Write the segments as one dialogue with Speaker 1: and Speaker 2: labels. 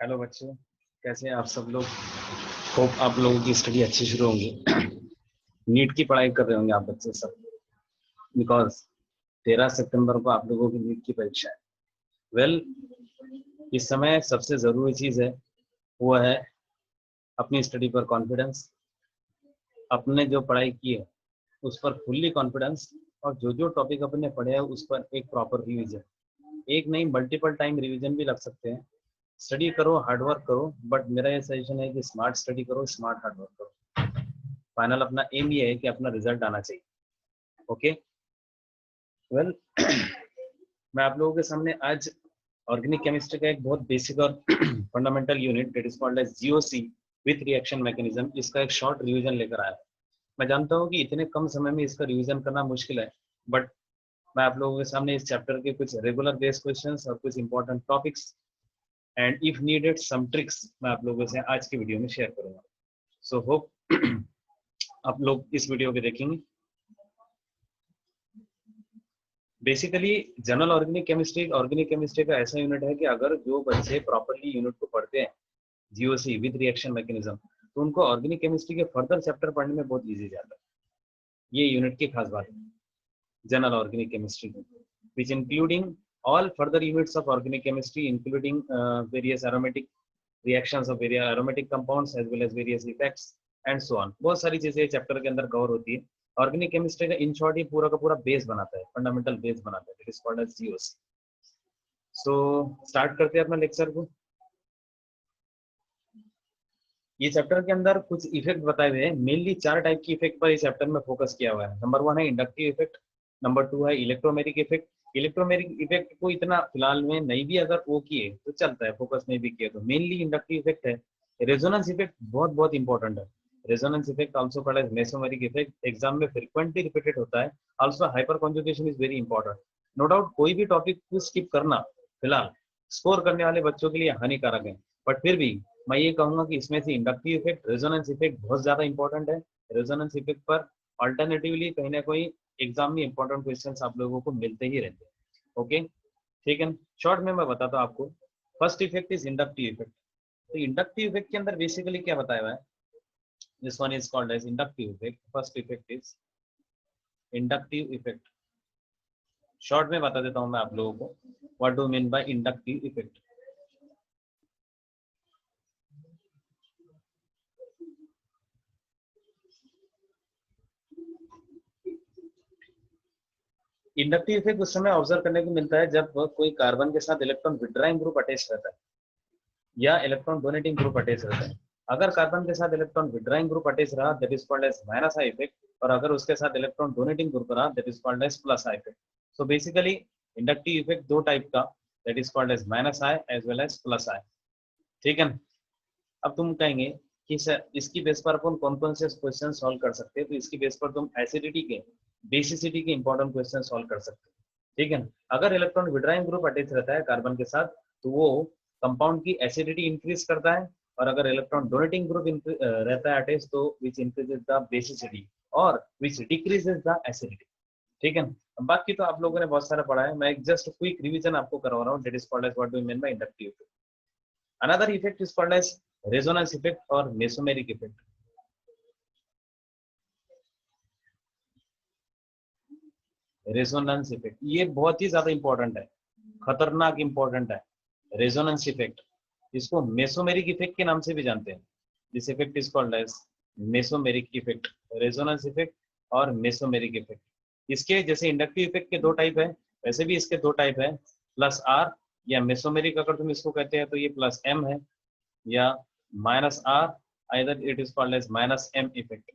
Speaker 1: Hello बच्चों, कैसे हैं आप सब लोग। होप आप लोगों की स्टडी अच्छी शुरू होंगी। नीट की पढ़ाई कर रहे होंगे आप बच्चे सब, बिकॉज 13 सितंबर को आप लोगों की नीट की परीक्षा है। वेल, इस समय सबसे ज़रूरी चीज़ है वो है अपनी स्टडी पर कॉन्फिडेंस, अपने जो पढ़ाई की है उस पर फुल्ली कॉन्फिडेंस, और जो जो टॉपिक अपने पढ़े हैं उस पर एक प्रॉपर रिवीजन। एक नहीं, मल्टीपल टाइम रिवीजन भी लग सकते हैं। स्टडी करो, हार्डवर्क करो, बट मेरा ये सजेशन है कि स्मार्ट स्टडी करो, स्मार्ट हार्डवर्क करो। फाइनल अपना एम ये है कि अपना रिजल्ट आना चाहिए। ओके, वेल, मैं आप लोगों के सामने आज ऑर्गेनिक केमिस्ट्री का एक बहुत बेसिक और fundamental unit that is called as GOC with reaction mechanism, इसका एक शॉर्ट रिवीजन लेकर आया। मैं जानता हूँ कि इतने कम समय में इसका रिवीजन करना मुश्किल है, बट मैं आप लोगों के सामने इस चैप्टर के कुछ रेगुलर बेस क्वेश्चंस और कुछ important topics and if needed some tricks मैं आप लोगों से आज की वीडियो में शेयर करूंगा। सो होप आप लोग इस वीडियो को देखेंगे। बेसिकली जनरल ऑर्गेनिक केमिस्ट्री का ऐसा यूनिट है कि अगर जो बच्चे प्रॉपरली यूनिट को पढ़ते हैं, जीओसी विद रिएक्शन मैकेनिज्म, तो उनको ऑर्गेनिक केमिस्ट्री के फर्दर चैप्टर पढ़ने में बहुत इजी जाता है। ये यूनिट की खास बात है general organic chemistry which including all further units of organic chemistry including various aromatic reactions of various aromatic compounds as well as various effects and so on। बहुत सारी चीजें चैप्टर के अंदर कवर होती है। ऑर्गेनिक केमिस्ट्री का in short ही पूरा का पूरा बेस बनाता है, फंडामेंटल बेस बनाता है, it is called as GOC. So start करते हैं अपना लेक्चर को। ये चैप्टर के अंदर कुछ इफेक्ट बताए हुए हैं, मेनली 4 टाइप की इफेक्ट पर इस चैप्टर में फोकस किया हुआ है। नंबर 1 है इंडक्टिव इफेक्ट, नंबर 2 है इलेक्ट्रोमेरिक इफेक्ट। इलेक्ट्रोमेरिक इफेक्ट को इतना फिलहाल में नहीं भी अगर वो किए तो चलता है, फोकस नहीं भी किए तो। मेनली इंडक्टिव इफेक्ट है। रेजोनेंस इफेक्ट बहुत बहुत इंपॉर्टेंट है। Resonance effect also called as mesomeric effect, exam में फ्रीक्वेंटली रिपीटेड होता है। Also hyperconjugation is very important. No doubt कोई भी टॉपिक को स्किप करना फिलहाल स्कोर करने वाले बच्चों के लिए हानिकारक है, बट फिर भी मैं ये कहूंगा कि इसमें से इंडक्टिव इफेक्ट, रेजोनेंस इफेक्ट बहुत ज्यादा इंपॉर्टेंट है। रेजोनेंस इफेक्ट पर अल्टरनेटिवली कहीं ना कोई एग्जाम में इंपॉर्टेंट क्वेश्चंस आप लोगों को मिलते ही रहते हैं। ओके, ठीक है। शॉर्ट में मैं बताता हूँ आपको। First effect is inductive effect. तो इंडक्टिव इफेक्ट के अंदर बेसिकली क्या बताया हुआ है, this one is called as inductive effect. First effect is inductive effect. Short में बता देता हूँ मैं आप लोगों को, what do mean by inductive effect. Inductive effect उस समय ऑब्जर्व करने को मिलता है जब कोई कार्बन के साथ इलेक्ट्रॉन विड्रॉइंग ग्रुप अटैच रहता है या इलेक्ट्रॉन डोनेटिंग ग्रुप अटैच रहता है। अगर कार्बन के साथ इलेक्ट्रॉन विड्रॉइंग ग्रुप अटैच रहा that is called as minus I effect, और अगर उसके साथ इलेक्ट्रॉन डोनेटिंग ग्रुप रहा that is called as plus I effect. So basically inductive effect दो टाइप का, that is called as minus I as well as plus I. ठीक है। अब तुम कहेंगे कि सर इसकी बेस पर अपन कौन कौन से क्वेश्चन सॉल्व कर सकते हैं, तो इसकी बेस पर तुम एसिडिटी के, बेसिसिटी के इंपॉर्टेंट क्वेश्चन सॉल्व कर सकते हैं। ठीक है। अगर इलेक्ट्रॉन विड्रॉइंग ग्रुप अटैच रहता है कार्बन के साथ तो वो कंपाउंड की एसिडिटी इंक्रीज करता है, और अगर इलेक्ट्रॉन डोनेटिंग ग्रुप रहता है अटैच तो विच इंक्रीजेस द बेसिसिटी और विच डिक्रीजेस द एसिडिटी। ठीक है। बाकी तो आप लोगों ने बहुत सारा पढ़ा है, मैं एक जस्ट क्विक रिवीजन आपको करवा रहा हूँ, that is called as what do we mean by inductive effect. Another effect is called as resonance effect और मेसोमेरिक इफेक्ट। रेजोनेंस इफेक्ट ये बहुत ही ज्यादा इंपॉर्टेंट है, खतरनाक इंपॉर्टेंट है। रेजोनेंस इफेक्ट, इसको मेसोमेरिक इफेक्ट के नाम से भी जानते हैं। This effect is called as mesomeric effect. Resonance effect और मेसोमेरिक इफेक्ट, इसके जैसे इंडक्टिव इफेक्ट के दो टाइप है वैसे भी इसके दो टाइप है, प्लस आर या मेसोमेरिक अगर तुम इसको कहते हैं तो ये प्लस एम है, या minus R, either it is called as minus M effect.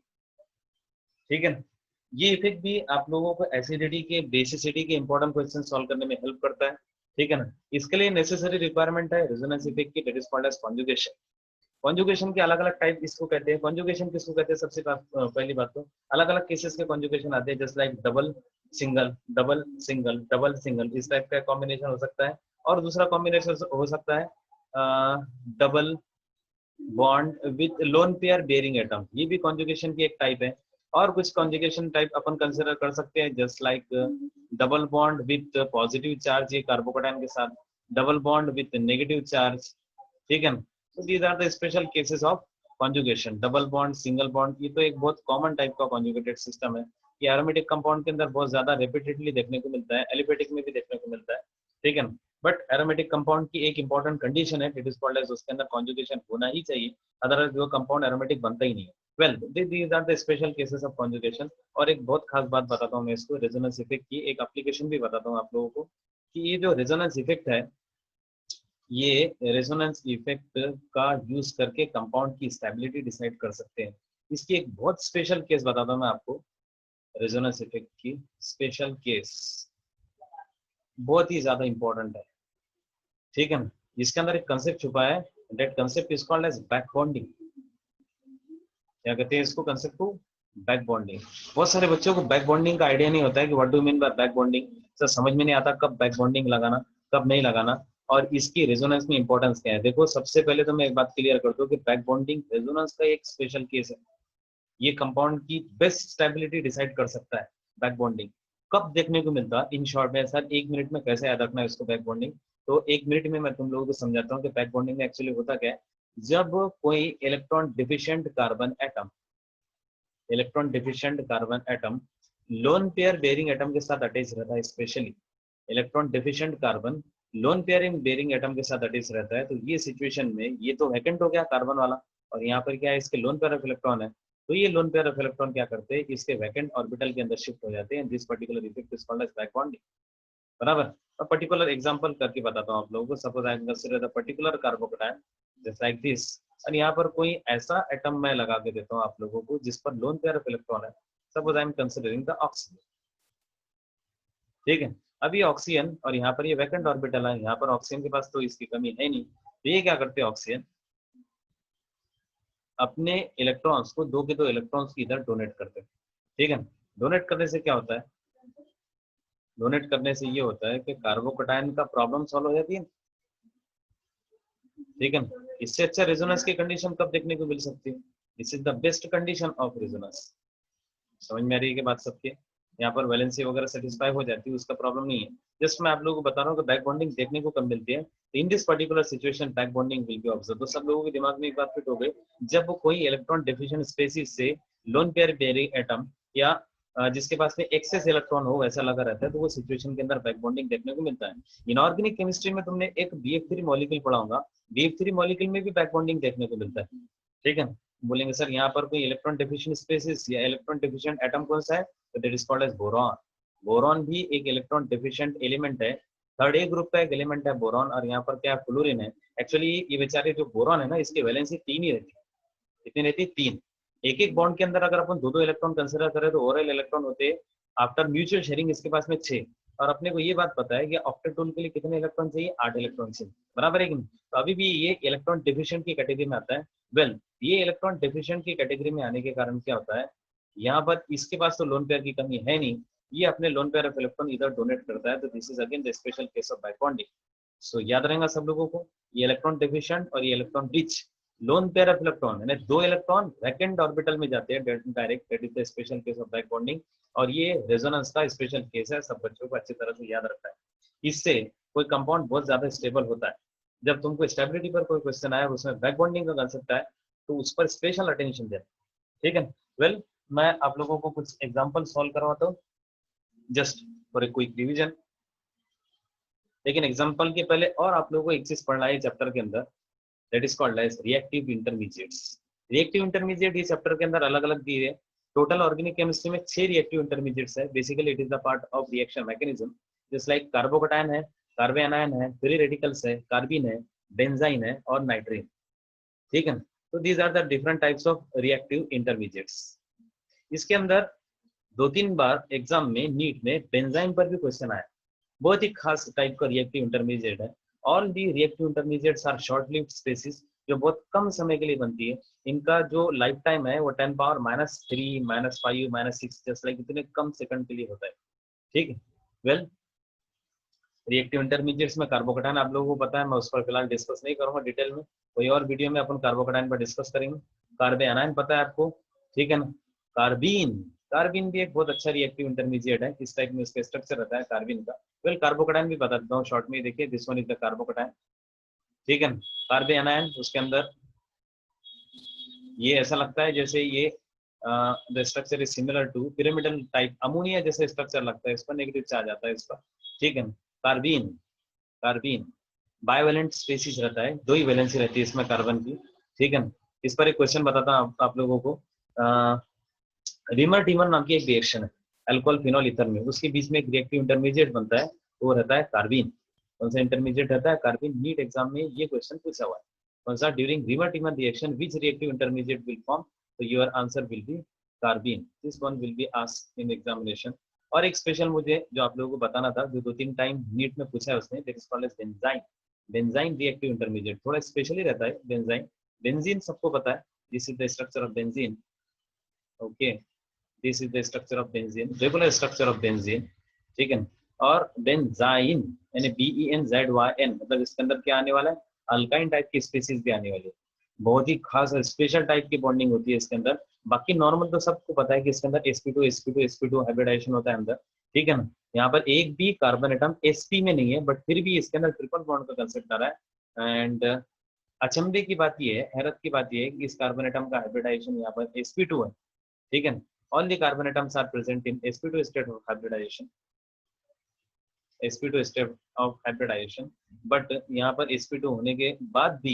Speaker 1: ठीक है। ये इफेक्ट भी आप लोगों को एसिडिटी के, बेसिसिटी के इंपॉर्टेंट क्वेश्चन सॉल्व करने में हेल्प करता है। ठीक है ना। इसके लिए नेसेसरी रिक्वायरमेंट है रेजोनेंस इफेक्ट की, that is called as conjugation. Conjugation के अलग अलग टाइप इसको कहते हैं। कॉन्जुगेशन किसको कहते हैं, सबसे पहली बात तो अलग अलग केसेस के कॉन्जुगेशन आते हैं, just like double single, double single, double single, इस टाइप का कॉम्बिनेशन हो सकता है। और दूसरा कॉम्बिनेशन हो सकता है double bond with lone pair bearing atom, ये भी कॉन्जुगेशन की एक टाइप है। और कुछ कॉन्जुगेशन टाइप अपन कंसिडर कर सकते हैं, just like double bond with positive charge, ये कार्बोकेटाइन के साथ, double bond with negative charge, ठीक है ना। तो these are the special cases of conjugation, double bond, single bond, ये तो एक बहुत कॉमन टाइप का कॉन्जुगेटेड सिस्टम है। ये एरोमेटिक कंपाउंड के अंदर बहुत ज्यादा रिपीटेडली देखने को मिलता है, एलिफेटिक में भी देखने को मिलता है, ठीक है ना। बट एरोमेटिक कंपाउंड की एक इंपॉर्टेंट कंडीशन है, इट इज कॉल्ड एज, उसके अंदर कॉन्जुगेशन होना ही चाहिए, अदरवाइज वो कंपाउंड एरोमेटिक बनता ही नहीं है। Well, these are the special cases of conjugation. और एक बहुत खास बात बताता हूँ मैं इसको, रेजोनेंस इफेक्ट की एक एप्लीकेशन भी बताता हूँ आप लोगों को, कि ये जो रेजोनेंस इफेक्ट है, ये रेजोनेंस इफेक्ट का यूज करके कंपाउंड की स्टेबिलिटी डिसाइड कर सकते हैं। इसकी एक बहुत स्पेशल केस बताता हूँ मैं आपको, रेजोनेंस इफेक्ट की स्पेशल केस बहुत ही ज्यादा इंपॉर्टेंट है, ठीक है ना। इसके अंदर एक कंसेप्ट छुपा है, that concept is called as back bonding. क्या कहते हैं इसको, कंसेप्ट को बैक बॉन्डिंग। बहुत सारे बच्चों को बैक बॉन्डिंग का आइडिया नहीं होता है कि what do mean buy back bonding. Sir समझ में नहीं आता कब बैक बॉन्डिंग लगाना, कब नहीं लगाना, और इसकी रेजोनेंस में इंपॉर्टेंस क्या है। देखो सबसे पहले तो मैं एक बात क्लियर कर दूं कि बैक बॉन्डिंग रेजोनेंस का एक स्पेशल केस है। ये कंपाउंड की बेस्ट स्टेबिलिटी डिसाइड कर सकता है। बैक बॉन्डिंग कब देखने को मिलता है, इन शॉर्ट में सर एक मिनट में कैसे याद रखना है इसको बैक बॉन्डिंग। तो एक मिनट में मैं तुम लोगों को समझाता हूँ कि बैक बॉन्डिंग में एक्चुअली होता क्या है। जब कोई electron deficient carbon atom, electron deficient carbon atom lone pair bearing atom के साथ अटैच रहता है, specially electron deficient carbon lone pairing bearing atom के साथ अटैच रहता है, तो ये सिचुएशन में ये तो वैकेंट हो गया कार्बन वाला, और यहाँ पर क्या है, इसके लोन पेयर ऑफ इलेक्ट्रॉन है। तो ये लोन पेयर ऑफ इलेक्ट्रॉन क्या करते हैं, इसके वैकेंट ऑर्बिटल के अंदर शिफ्ट हो जाते हैं। This particular effect is called as back bonding, बराबर। और पर्टिकुलर एग्जांपल करके बताता हूँ आप लोगों को। Suppose I consider the particular carbocation just like this, और यहाँ पर कोई ऐसा एटम मैं लगा के देता हूँ आप लोगों को जिस पर लोन पेयर ऑफ इलेक्ट्रॉन है। Suppose I am considering the oxygen, ठीक है। अब ये ऑक्सीजन और यहाँ पर ये वैकेंट ऑर्बिटल है, यहाँ पर ऑक्सीजन के पास तो इसकी कमी है नहीं, तो ये क्या करते हैं, ऑक्सीजन अपने इलेक्ट्रॉन्स को, दो के दो इलेक्ट्रॉन्स की इधर डोनेट करते हैं, ठीक है। डोनेट करने से क्या होता है, डोनेट करने से ये होता है कि कार्बोकेटाइन का प्रॉब्लम सॉल्व हो जाती है, ठीक है। इससे अच्छा रेजोनेंस की कंडीशन कब देखने को मिल सकती है, this is the best condition of resonance. समझ में आ रही है कि बात सबके, यहाँ पर वैलेंसी वगैरह सेटिस्फाई हो जाती है, उसका प्रॉब्लम नहीं है। जस्ट मैं आप लोगों को बता रहा हूँ कि बैक बॉन्डिंग देखने को कब मिलती है, in this particular situation back bonding will be observe. तो सब लोगों के दिमाग में एक बात फिट हो गई, जब वो कोई इलेक्ट्रॉन डिफिशिएंट स्पेसीज से लोन पेयर बेयरिंग एटम या जिसके पास में एक्सेस इलेक्ट्रॉन हो ऐसा लगा रहता है, तो वो सिचुएशन के अंदर बैक बॉन्डिंग देखने को मिलता है। इनऑर्गेनिक केमिस्ट्री में तुमने एक BF3 मॉलिक्यूल पढ़ा होगा, BF3 मॉलिक्यूल में भी बैक बॉन्डिंग देखने को मिलता है, ठीक है। बोलेंगे सर यहाँ पर कोई इलेक्ट्रॉन डिफिशिएंट स्पेसिस या इलेक्ट्रॉन डिफिशिएंट एटम कौन सा है, तो that is called as boron. Boron भी एक इलेक्ट्रॉन डिफिशिएंट एलिमेंट है, थर्ड ए ग्रुप का एक एलिमेंट है बोरॉन, और यहाँ पर क्या फ्लोरीन है। एक्चुअली ये बेचारे जो बोरॉन है ना, इसकी वैलेंसी 3 ही रहती है। कितनी रहती है, 3। एक एक बॉन्ड के अंदर अगर अपन दो दो इलेक्ट्रॉन कंसिडर करें तो ओवरऑल इलेक्ट्रॉन होते हैं आफ्टर म्यूचुअल शेयरिंग इसके पास में 6। और अपने को ये बात पता है कि ऑक्टेटोन के लिए कितने इलेक्ट्रॉन चाहिए, 8 इलेक्ट्रॉन चाहिए, बराबर है कि नहीं। तो अभी भी ये इलेक्ट्रॉन डिफिशिएंट की कैटेगरी में आता है। वेल, ये इलेक्ट्रॉन डिफिशिएंट की कैटेगरी में आने के कारण क्या होता है, यहाँ पर इसके पास तो लोन पेयर की कमी है नहीं, ये अपने लोन पेयर ऑफ इलेक्ट्रॉन इधर डोनेट करता है, तो this is again the special case of back bonding. So याद रहेगा सब लोगों को, ये इलेक्ट्रॉन डिफिशिएंट और ये electron rich loan pair of electron, यानी दो इलेक्ट्रॉन वैकेंट ऑर्बिटल में जाते हैं direct, that is the special case of back bonding. और ये रेजोनेंस का स्पेशल केस है, सब बच्चों को अच्छी तरह से याद रखना है। इससे कोई कंपाउंड बहुत ज्यादा स्टेबल होता है। जब तुमको स्टेबिलिटी पर कोई क्वेश्चन आया उसमें बैक बॉन्डिंग का कंसेप्ट है, तो उस पर स्पेशल अटेंशन देना, ठीक है। वेल, मैं आप लोगों को कुछ एग्जाम्पल सॉल्व करवाता हूँ just for a quick revision. लेकिन एग्जाम्पल के पहले और आप लोगों को एक चीज पढ़ना है चैप्टर के अंदर, that is called as reactive intermediates. Reactive intermediate इस चैप्टर के अंदर अलग अलग दिए है। टोटल ऑर्गेनिक केमिस्ट्री में 6 रिएक्टिव इंटरमीडिएट्स है। Basically it is the part of reaction mechanism, just like carbocation है, कार्बन एनायन है, फ्री रेडिकल्स है, कार्बिन है, बेंजाइन है और नाइट्रीन, ठीक है। तो these are the different types of reactive intermediates. इसके अंदर 2-3 बार एग्जाम में नीट में बेंजाइन पर भी क्वेश्चन आया, बहुत ही खास टाइप का रिएक्टिव इंटरमीडिएट है। All the reactive intermediates are short lived species, जो बहुत कम समय के लिए बनती है। इनका जो लाइफ टाइम है वो 10⁻³ -5 -6 जस्ट लाइक इतने कम सेकंड के लिए होता है, ठीक है। वेल, रिएक्टिव इंटरमीडिएट्स में कार्बोकेटाइन आप लोगों को पता है, मैं उस पर फिलहाल डिस्कस नहीं करूंगा डिटेल में, कोई और वीडियो में अपन कार्बोकेटाइन पर डिस्कस करेंगे। कार्बन एनायन पता है आपको, ठीक है ना। कार्बिन, कार्बिन भी एक बहुत अच्छा रिएक्टिव इंटरमीडिएट है, इस टाइप में इसका स्ट्रक्चर रहता है कार्बिन का। वेल, कार्बोकेटाइन भी बता देता हूँ शॉर्ट में, देखिए this one is the carbocation, ठीक है। कार्बन एनायन उसके अंदर ये ऐसा लगता है जैसे ये the structure is similar to pyramidal type ammonia जैसे स्ट्रक्चर लगता है, इस पर नेगेटिव चार्ज आता है इस पर। ठीक है। कार्बीन, कार्बीन बायोवेलेंट स्पीसीज रहता है, 2 ही वैलेंसी रहती है इसमें कार्बन की। ठीक है। इस पर एक क्वेश्चन बताता हूँ आप लोगों को। रिमर टीमर नाम की एक रिएक्शन है अल्कोहल फिनॉल ईथर में, उसके बीच में एक रिएक्टिव इंटरमीडिएट बनता है, वो रहता है कार्बीन। कौन सा इंटरमीडिएट रहता है? कार्बीन। नीट एग्जाम में ये क्वेश्चन पूछा हुआ है। कौन सा? During Reimer Tiemann reaction which reactive intermediate will form, तो your answer will be carbene. This one will be asked in examination. और एक स्पेशल मुझे जो आप लोगों को बताना था, जो 2-3 टाइम नीट में पूछा है उसने, that is called as benzyne. Benzyne reactive intermediate थोड़ा स्पेशली रहता है बेंजाइन। बेंजीन सबको पता है, this is the structure of benzene. Okay, this is the structure of benzene, regular structure of benzene. ठीक है। और बेंजाइन यानी BENZYN, मतलब इसके अंदर क्या आने वाला है? अल्काइन टाइप की स्पीसीज भी आने वाली है। बहुत ही खास स्पेशल टाइप की बॉन्डिंग होती है इसके अंदर। बाकी नॉर्मल तो सबको पता है कि इसके अंदर sp2 हाइब्रिडाइजेशन होता है अंदर। ठीक है ना। यहाँ पर एक भी कार्बन एटम sp में नहीं है, बट फिर भी इसके अंदर ट्रिपल बॉन्ड का कंसेप्ट आ रहा है। एंड अचंभे की बात ये है, हैरत की बात ये है कि इस कार्बन एटम का हाइब्रिडाइजेशन यहाँ पर sp2 है। ठीक है। All the carbon atoms are present in sp2 state of hybridization, sp2 state of hybridization, but यहाँ पर sp2 होने के बाद भी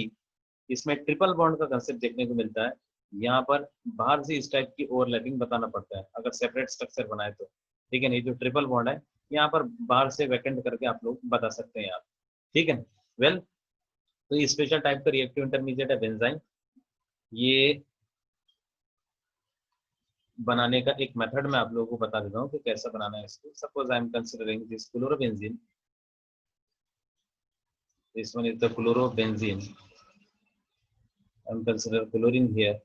Speaker 1: इसमें ट्रिपल बॉन्ड का कंसेप्ट देखने को मिलता है। यहाँ पर बाहर से इस टाइप की ओवरलैपिंग बताना पड़ता है अगर सेपरेट स्ट्रक्चर बनाए तो। ठीक है। ये जो ट्रिपल बॉन्ड है यहाँ पर बाहर से वैकेंट करके आप लोग बता सकते हैं आप। ठीक है। वेल, तो ये स्पेशल टाइप का रिएक्टिव इंटरमीडिएट है बेंजाइन। ये बनाने का एक मेथड मैं आप लोगों को बता देता हूँ कि कैसा बनाना है इसको। Suppose I am considering this chlorobenzene, this one is the chlorobenzene, I am consider chlorine here.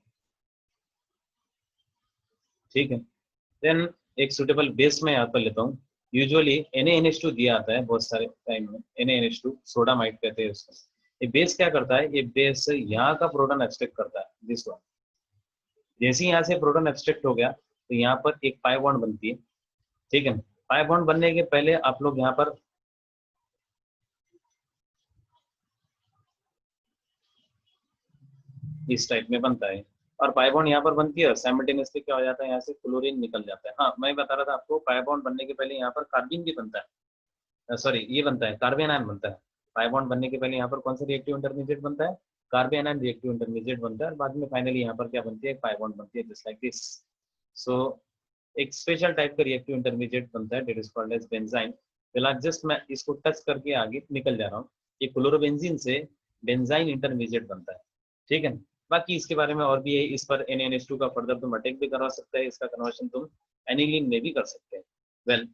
Speaker 1: ठीक है। देन एक सुटेबल बेस में यहाँ पर लेता हूँ। यूजुअली NaNH2 दिया आता है बहुत सारे टाइम में, NaNH2 सोडामाइड कहते हैं उसको। ये बेस क्या करता है? ये बेस यहाँ का प्रोटॉन एक्सट्रैक्ट करता है, दिस वन। जैसे ही यहाँ से प्रोटॉन एक्सट्रैक्ट हो गया तो यहाँ पर एक पाई बॉन्ड बनती है। ठीक है। पाई बॉन्ड बनने के पहले आप लोग यहाँ पर इस टाइप में बनता है, और पाई बॉन्ड यहाँ पर बनती है, साइमल्टेनियसली क्या हो जाता है, यहाँ से क्लोरीन निकल जाता है। हाँ, मैं बता रहा था आपको, पाई बॉन्ड बनने के पहले यहाँ पर कार्बिन भी बनता है, सॉरी ये बनता है कार्बन आयन बनता है। पाई बॉन्ड बनने के पहले यहाँ पर कौन सा रिएक्टिव इंटरमीडिएट बनता है? कार्बन आयन रिएक्टिव इंटरमीडिएट बनता है, और बाद में फाइनली यहाँ पर क्या बनती है? पाई बॉन्ड बनती है, जस्ट लाइक दिस। सो एक स्पेशल टाइप का रिएक्टिव इंटरमीडिएट बनता है, that is called as benzyne. फिलहाल जस्ट मैं इसको टच करके आगे निकल जा रहा हूँ। ये क्लोरोबेंजीन से बेंजाइन इंटरमीडिएट बनता है। ठीक है। बाकी इसके बारे में और भी है, इस पर NaNH2 का फर्दर तुम अटैक भी करवा सकते हैं, इसका कन्वर्शन तुम एनिलीन में भी कर सकते हैं। वेल,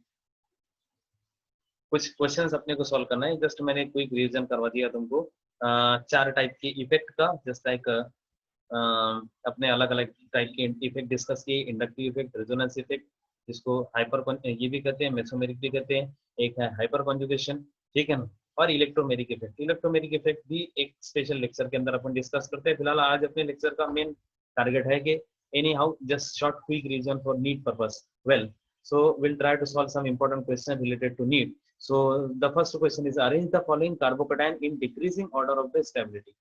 Speaker 1: कुछ क्वेश्चंस अपने को सॉल्व करना है, जस्ट मैंने क्विक रिवीजन करवा दिया तुमको। 4 टाइप के इफेक्ट का, जस्ट लाइक अपने अलग अलग टाइप के इफेक्ट डिस्कस किए। इंडक्टिव इफेक्ट, रेजोनेंस इफेक्ट, जिसको हाइपर ये भी कहते हैं, मेसोमेरिक भी कहते हैं, एक है हाइपर कॉन्जुगेशन। ठीक है ना। और इलेक्ट्रोमेरिक इफेक्ट, इलेक्ट्रोमेरिक इफेक्ट भी एक स्पेशल लेक्चर के अंदर अपन डिस्कस करते हैं। फिलहाल आज अपने लेक्चर का मेन टारगेट है कि anyhow just short quick revision for NEET purpose. Well, so we'll try to solve some important questions related to NEET. So the first question is, arrange the following carbocation in decreasing order of the stability.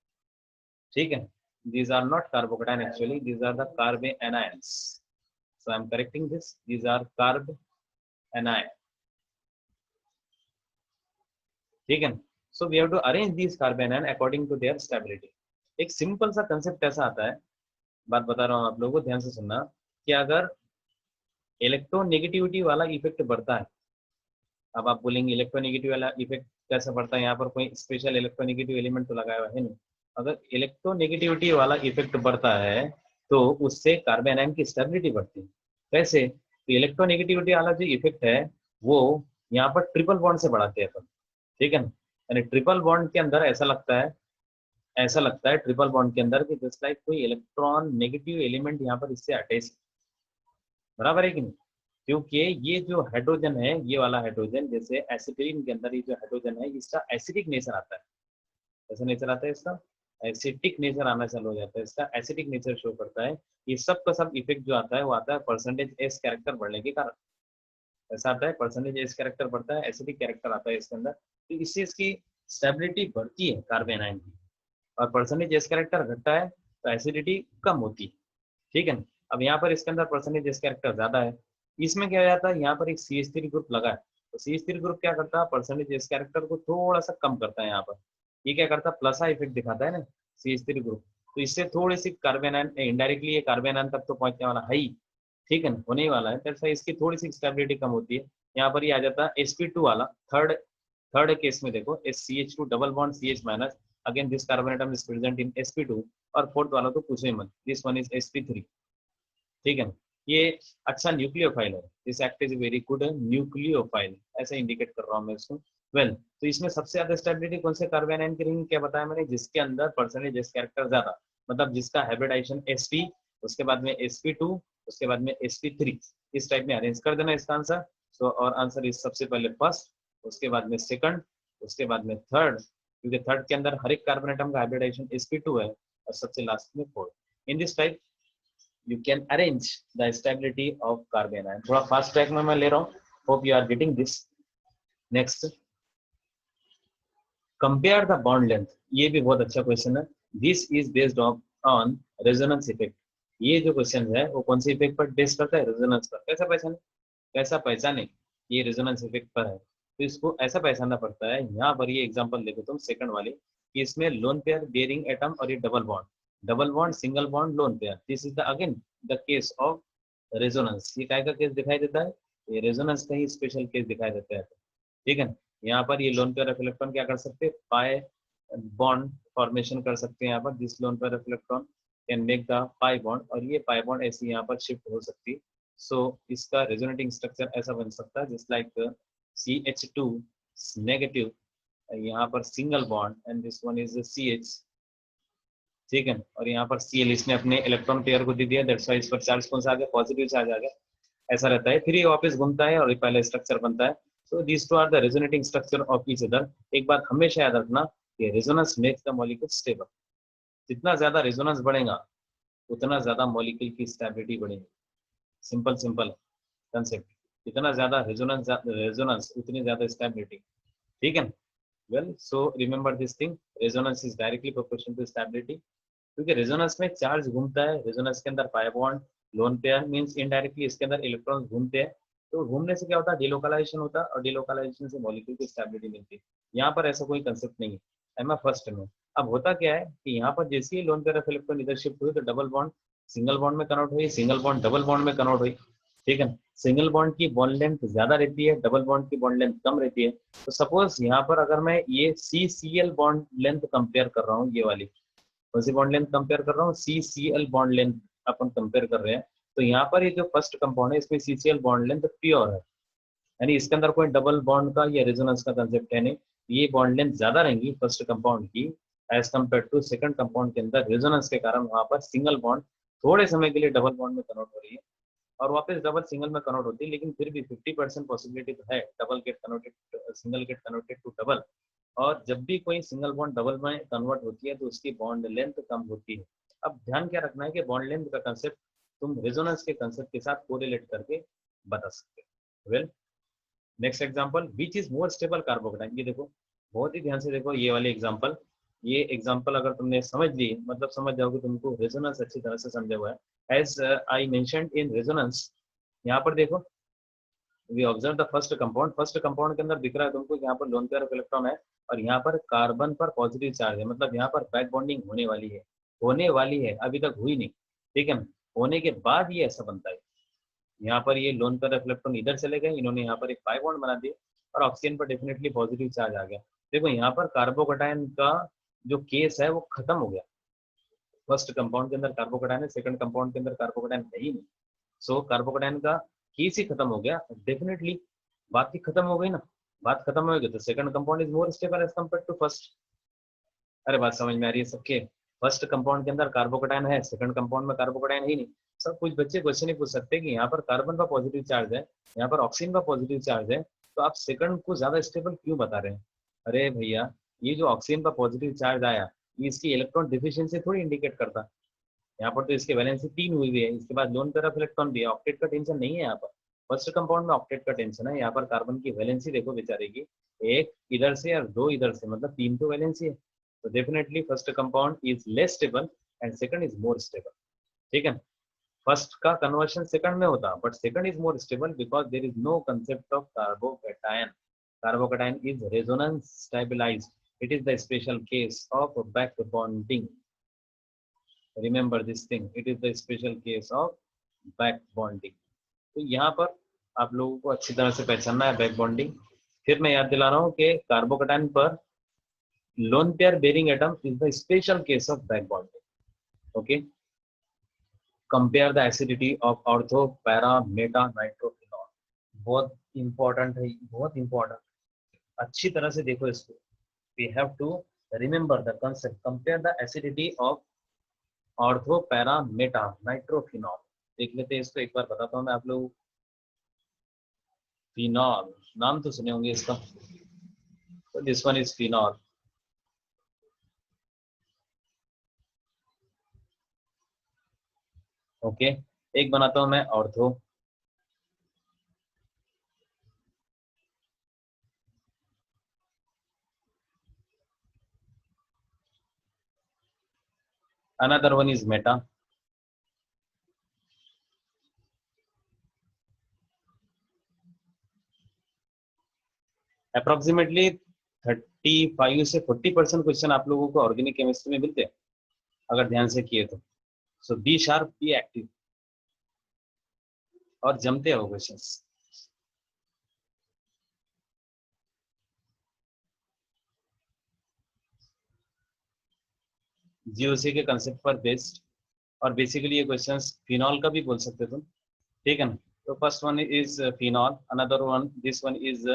Speaker 1: ठीक है। These are not carbocation actually, these are the carbanions. So I'm correcting this. These are carbanion. ठीक है। So we have to arrange these carbanion according to their stability. एक simple सा concept ऐसा आता है, बात बता रहा हूँ आप लोगों को, ध्यान से सुनना, कि अगर इलेक्ट्रोनेगेटिविटी वाला इफेक्ट बढ़ता है, अब आप बोलेंगे इलेक्ट्रोनेगेटिव वाला इफेक्ट कैसे पड़ता है? यहाँ पर कोई स्पेशल इलेक्ट्रोनेगेटिव एलिमेंट तो लगाया हुआ है नहीं। अगर इलेक्ट्रोनेगेटिविटी वाला इफेक्ट बढ़ता है तो उससे कार्बन आयन की स्टेबिलिटी बढ़ती है। कैसे? तो इलेक्ट्रोनेगेटिविटी वाला जो इफेक्ट है वो यहाँ पर ट्रिपल बॉन्ड से बढ़ाते हैं अपन। ठीक है ना। यानी ट्रिपल बॉन्ड के अंदर ऐसा लगता है ट्रिपल बॉन्ड के अंदर कि जस्ट लाइक कोई इलेक्ट्रॉन नेगेटिव एलिमेंट यहाँ पर इससे अटैच, बराबर है कि नहीं? क्योंकि ये जो हाइड्रोजन है, ये वाला हाइड्रोजन, जैसे एसिटिलीन के अंदर ये जो हाइड्रोजन है, इसका एसिडिक नेचर आता है। कैसा नेचर आता है इसका? एसिटिक नेचर आना चालू हो जाता है, इसका एसिडिक नेचर शो करता है। ये सब का सब इफेक्ट जो आता है वो आता है परसेंटेज एस कैरेक्टर बढ़ने के कारण। ऐसा आता है, परसेंटेज एस कैरेक्टर बढ़ता है, एसिडिक कैरेक्टर आता है इसके अंदर, तो इससे इसकी स्टेबिलिटी बढ़ती है कार्बन आयन की। और परसेंटेज एस कैरेक्टर घटता है तो एसिडिटी कम होती है, ठीक है ना। अब यहाँ पर इसके अंदर परसेंटेज एस कैरेक्टर ज्यादा है, इसमें क्या हो जाता है, यहाँ पर एक CH3 ग्रुप लगा है, तो CH3 ग्रुप क्या करता है, परसेंटेज एस कैरेक्टर को थोड़ा सा कम करता है। यहाँ पर ये क्या करता है, प्लस इफेक्ट दिखाता है ना CH3 ग्रुप, तो इससे थोड़ी सी कार्बन आयन इनडायरेक्टली ये कार्बन आयन तक तो पहुंचने वाला है ही, ठीक है ना, होने ही वाला है, तो इसकी थोड़ी सी स्टेबिलिटी कम होती है। यहाँ पर ये आ जाता है sp2 वाला, थर्ड थर्ड केस में देखो CH2 double bond CH minus, again this carbon atom is present in sp2, और फोर्थ वाला तो पूछो ही मत, दिस वन इज sp3, ठीक है ना। ये अच्छा न्यूक्लियोफाइल है, this act is very good nucleophile, ऐसे इंडिकेट कर रहा हूँ मैं इसको। वेल तो इसमें सबसे ज्यादा स्टेबिलिटी कौन से कार्बन आयन की रहेंगी, क्या बताया मैंने, जिसके अंदर परसेंटेज एस कैरेक्टर ज्यादा, मतलब जिसका हाइब्रिडाइजेशन sp, उसके बाद में sp2, उसके बाद में sp3, इस टाइप में अरेंज कर देना इसका आंसर। सो और आंसर इस सबसे पहले फर्स्ट, उसके बाद में सेकंड, उसके बाद में थर्ड, क्योंकि थर्ड के अंदर हर एक कार्बन एटम का हाइब्रिडाइजेशन sp2 है, और सबसे लास्ट में fourth. In this type you can arrange the stability of carbon ion। थोड़ा फास्ट ट्रैक में मैं ले रहा हूँ, hope you are getting this। next, compare the bond length, ये भी बहुत अच्छा क्वेश्चन है। this is based on resonance effect। ये जो क्वेश्चन है वो कौन सी इफेक्ट पर बेस करता है, रेजोनेंस पर। कैसा पहचाने, कैसा पहचाने, ये रेजोनेंस इफेक्ट पर है, तो इसको ऐसा पहचानना पड़ता है। यहाँ पर ये एग्जांपल देखो तुम सेकंड वाली, कि इसमें लोन पेयर बेयरिंग एटम और ये double bond single bond lone pair, this is the again the case of resonance. ये काय का केस दिखाई देता है, ये रेजोनेंस का ही स्पेशल केस दिखाई देता है, ठीक है। यहाँ पर ये लोन पेयर ऑफ इलेक्ट्रॉन क्या कर सकते हैं, पाई बॉन्ड फॉर्मेशन कर सकते हैं। यहाँ पर this loan pair of electron can make the pi bond, और ये पाई बॉन्ड ऐसी यहाँ पर शिफ्ट हो सकती है। सो इसका रेजोनेटिंग स्ट्रक्चर ऐसा बन सकता है, जस्ट लाइक CH2 नेगेटिव, यहाँ पर single bond and this one is CH, ठीक है। और यहाँ पर Cl, इसने अपने इलेक्ट्रॉन पेयर को दे दिया, दैट्स व्हाई इस पर चार्ज कौन सा आ गया, पॉजिटिव चार्ज आ गया, ऐसा रहता है। फिर ये वापस घूमता है और ये पहले स्ट्रक्चर बनता है। So these two are the resonating structure of each other. एक बात हमेशा याद रखना कि resonance makes the molecule stable, जितना ज्यादा रेजोनेंस बढ़ेगा उतना ज्यादा मॉलिक्यूल की स्टेबिलिटी बढ़ेगी। सिंपल सिंपल कंसेप्ट, जितना ज्यादा रेजोनेंस उतनी ज्यादा स्टेबिलिटी, ठीक है। Well so remember this thing, resonance is directly proportional to stability, क्योंकि रेजोनेंस में चार्ज घूमता है, रेजोनेंस के अंदर pi bond lone pair means indirectly इसके अंदर इलेक्ट्रॉन्स घूमते हैं, तो घूमने से क्या होता है, डिलोकलाइजेशन होता है, और डिलोकलाइजेशन से मॉलिक्यूल की स्टेबिलिटी मिलती है। यहाँ पर ऐसा कोई कंसेप्ट नहीं है, एम फर्स्ट में। अब होता क्या है कि यहाँ पर जैसे ही लोन पेयर ऑफ इलेक्ट्रॉन इधर शिफ्ट हुई तो डबल बॉन्ड सिंगल बॉन्ड में कन्वर्ट हुई, सिंगल बॉन्ड डबल बॉन्ड में कन्वर्ट हुई, ठीक है। सिंगल बॉन्ड की बॉन्ड लेंथ ज्यादा रहती है, डबल बॉन्ड की बॉन्ड लेंथ कम रहती है। तो सपोज यहाँ पर अगर मैं ये CCl बॉन्ड लेंथ कंपेयर कर रहा हूँ, ये वाली कौन सी बॉन्ड लेंथ कंपेयर कर रहा हूँ, CCl बॉन्ड लेंथ अपन कंपेयर कर रहे हैं, तो यहाँ पर ये जो फर्स्ट कंपाउंड है इसमें CCl बॉन्ड लेंथ प्योर है, यानी इसके अंदर कोई डबल बॉन्ड का या रेजोनेंस का कंसेप्ट है नहीं। ये बॉन्ड लेंथ ज्यादा रहेंगी फर्स्ट कंपाउंड की as compared to second compound के अंदर, रेजोनेंस के कारण वहां पर सिंगल बॉन्ड थोड़े समय के लिए डबल बॉन्ड में कन्वर्ट हो रही है और वापस डबल सिंगल में कन्वर्ट होती है, लेकिन फिर भी 50% पॉसिबिलिटी तो है double get converted single get converted to double. और जब भी कोई सिंगल बॉन्ड डबल में कन्वर्ट होती है तो उसकी बॉन्ड लेंथ कम होती है। अब ध्यान क्या रखना है कि बॉन्ड लेंथ का कंसेप्ट तुम रेजोनेंस के कंसेप्ट के साथ कोरिलेट करके बता सकते हो। Well next example, which is more stable carbocation. ये देखो बहुत ही ध्यान से देखो ये वाले एग्जांपल, ये एग्जांपल अगर तुमने समझ ली मतलब समझ जाओगे तुमको रेजोनेंस अच्छी तरह से समझा हुआ है। As I mentioned in resonance, यहाँ पर देखो we observe the first compound के अंदर दिख रहा है तुमको यहाँ पर लोन पेयर ऑफ इलेक्ट्रॉन है और यहाँ पर कार्बन पर पॉजिटिव चार्ज है, मतलब यहाँ पर बैक बॉन्डिंग होने वाली है, अभी तक हुई नहीं, ठीक है। होने के बाद ये ऐसा बनता है, यहाँ पर ये लोन पेयर ऑफ इलेक्ट्रॉन इधर चले गए, इन्होंने यहाँ पर एक पाई बॉन्ड बना दिया और ऑक्सीजन पर डेफिनेटली पॉजिटिव चार्ज आ गया। देखो यहाँ पर कार्बोकेटाइन का जो केस है वो खत्म हो गया, फर्स्ट कंपाउंड के अंदर कार्बोकेटाइन है, सेकंड कंपाउंड के अंदर कार्बोकेटाइन है ही नहीं। सो कार्बोकेटाइन का केस ही खत्म हो गया, डेफिनेटली बात ही खत्म हो गई ना। बात खत्म हो गई तो second compound is more stable as compared to first. अरे बात समझ में आ रही है सबके, फर्स्ट कंपाउंड के अंदर कार्बोकेटाइन है, सेकंड कंपाउंड में कार्बोकेटाइन ही नहीं। सब कुछ बच्चे क्वेश्चन ही पूछ सकते हैं कि यहाँ पर कार्बन का पॉजिटिव चार्ज है, यहाँ पर ऑक्सीजन का पॉजिटिव चार्ज है, तो आप सेकंड को ज्यादा स्टेबल क्यों बता रहे हैं। अरे भैया ये जो ऑक्सीजन का पॉजिटिव चार्ज आया ये इसकी इलेक्ट्रॉन डिफिशियंसी थोड़ी इंडिकेट करता, यहाँ पर तो इसकी वैलेंसी 3 हुई है, इसके बाद लोन पेयर ऑफ इलेक्ट्रॉन भी है, ऑक्टेट का टेंशन नहीं है यहाँ पर। फर्स्ट कंपाउंड में ऑक्टेट का टेंशन है, यहाँ पर कार्बन की वैलेंसी देखो बेचारे की, एक इधर से और दो इधर से, मतलब 3 तो वैलेंसी है, तो definitely first compound is less stable and second is more stable, ठीक है। फर्स्ट का कन्वर्शन सेकंड में होता, but second is more stable because there is no concept of carbocation. Carbocation is resonance stabilized, it is the special case of back bonding. Remember this thing, it is the special case of back bonding. तो यहाँ पर आप लोगों को अच्छी तरह से पहचानना है बैक बॉन्डिंग। फिर मैं याद दिला रहा हूँ कि कार्बोकैटायन पर lone pair bearing atom is the special case of back bonding. Okay, compare the acidity of ortho para meta nitrophenol. बहुत इंपॉर्टेंट है, बहुत इंपॉर्टेंट, अच्छी तरह से देखो इसको। We have to remember the concept, compare the acidity of ortho para meta nitrophenol. देख लेते हैं इसको, एक बार बताता हूँ मैं आप लोग। फिनॉल, नाम तो सुने होंगे इसका, तो this one is phenol. Okay, एक बनाता हूं मैं ortho. Another one is Meta. Approximately 35 से 40% क्वेश्चन आप लोगों को ऑर्गेनिक केमिस्ट्री में मिलते हैं अगर ध्यान से किए तो। So be sharp, be active और जमते हो क्वेश्चंस। जीओसी के कंसेप्ट पर बेस्ड, और बेसिकली ये क्वेश्चंस फिनॉल का भी बोल सकते तुम, ठीक है ना। तो first one is phenol, another one, this one is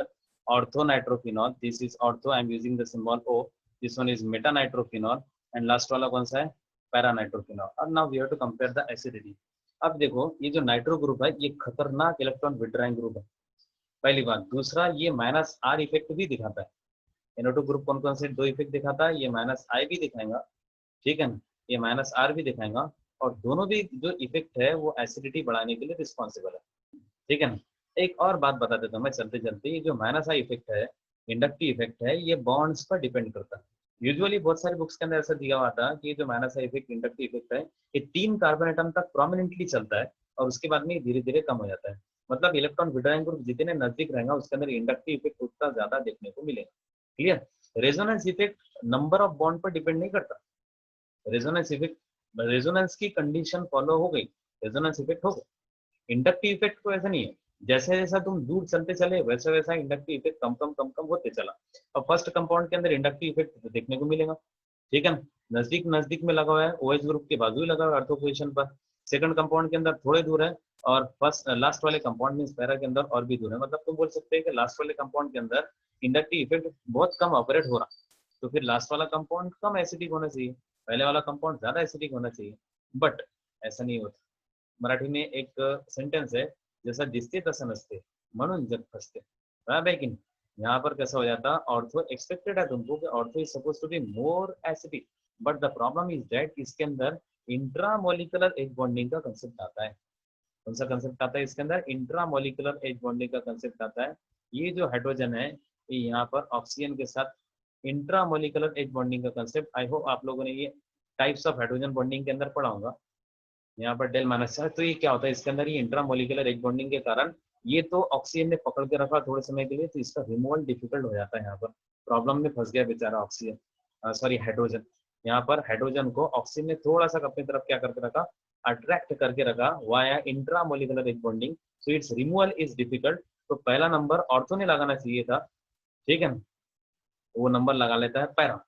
Speaker 1: ortho nitrophenol, this is ortho, I am using the symbol O, this one is meta nitrophenol, and last वाला कौन सा है, पैरा नाइट्रोफिनॉल। अब now we have to compare the acidity. अब देखो ये जो nitro group है ये खतरनाक इलेक्ट्रॉन विड्रॉइंग ग्रुप है, पहली बात। दूसरा, ये माइनस आर इफेक्ट भी दिखाता है। NO2 ग्रुप कौन कौन से दो इफेक्ट दिखाता है, ये माइनस आई भी दिखाएगा, ठीक है ना, ये माइनस आर भी दिखाएगा, और दोनों भी जो इफेक्ट है वो एसिडिटी बढ़ाने के लिए रिस्पॉन्सिबल है, ठीक है ना। एक और बात बता देता हूँ मैं चलते चलते, ये जो माइनस आई इफेक्ट है, इंडक्टिव इफेक्ट है, ये बॉन्ड्स पर डिपेंड करता है। यूजुअली बहुत सारे बुक्स के अंदर ऐसा दिया हुआ था कि जो minus I effect, inductive effect है, ये 3 कार्बन एटम तक प्रोमिनेंटली चलता है और उसके बाद में धीरे धीरे कम हो जाता है। मतलब इलेक्ट्रॉन विड्रॉइंग ग्रुप जितने नजदीक रहेगा उसके अंदर इंडक्टिव इफेक्ट उतना ज्यादा देखने को मिलेगा। Clear. Resonance effect number of bond पर डिपेंड नहीं करता। रेजोनेंस इफेक्ट, रेजोनेंस की कंडीशन फॉलो हो गई, रेजोनेंस इफेक्ट हो गया। इंडक्टिव इफेक्ट तो ऐसा नहीं है, जैसे जैसा तुम दूर चलते चले वैसा वैसा इंडक्टिव इफेक्ट कम कम कम कम होते चला। और फर्स्ट कंपाउंड के अंदर इंडक्टिव इफेक्ट देखने को मिलेगा, ठीक है ना। नजदीक नजदीक में लगा हुआ है, OH ग्रुप के बाजू ही लगा हुआ है अर्थो पोजीशन पर। सेकंड कंपाउंड के अंदर थोड़े दूर है, और फर्स्ट लास्ट वाले कंपाउंड में पैरा के अंदर और भी दूर है। मतलब तुम बोल सकते हैं कि लास्ट वाले कंपाउंड के अंदर इंडक्टिव इफेक्ट बहुत कम ऑपरेट हो रहा, तो फिर लास्ट वाला कंपाउंड कम एसिडिक होना चाहिए, पहले वाला कंपाउंड ज्यादा एसिडिक होना चाहिए, बट ऐसा नहीं होता। मराठी में एक सेंटेंस है, जैसा दिसते तसं नसते म्हणून जग फसते, बराबर है कि नहीं। यहाँ पर कैसा हो जाता, ऑर्थो एक्सपेक्टेड है तुमको कि ortho is suppose to be more acidic, but the problem is that इसके अंदर इंट्रामोलिकुलर एज बॉन्डिंग का कंसेप्ट आता है। कौन सा कंसेप्ट आता है इसके अंदर, इंट्रामोलिकुलर एज बॉन्डिंग का कंसेप्ट आता है। ये जो हाइड्रोजन है ये यहाँ पर ऑक्सीजन के साथ इंट्रामोलिकुलर एज बॉन्डिंग का कंसेप्ट, आई होप आप लोगों ने ये टाइप्स ऑफ हाइड्रोजन बॉन्डिंग के अंदर पढ़ा होगा। यहाँ पर डेल माइनस है, तो ये क्या होता है इसके अंदर, ये इंट्रामोलिकुलर एज बॉन्डिंग के कारण ये तो ऑक्सीजन ने पकड़ के रखा थोड़े समय के लिए, तो इसका रिमूवल डिफिकल्ट हो जाता है। यहाँ पर प्रॉब्लम में फंस गया बेचारा ऑक्सीजन, सॉरी हाइड्रोजन। यहाँ पर हाइड्रोजन को ऑक्सीजन ने थोड़ा सा अपनी तरफ क्या करके रखा, अट्रैक्ट करके रखा via intramolecular H bonding, so it's removal is difficult. तो पहला नंबर ऑर्थो ने लगाना चाहिए था, ठीक है ना, वो नंबर लगा लेता है पैरा।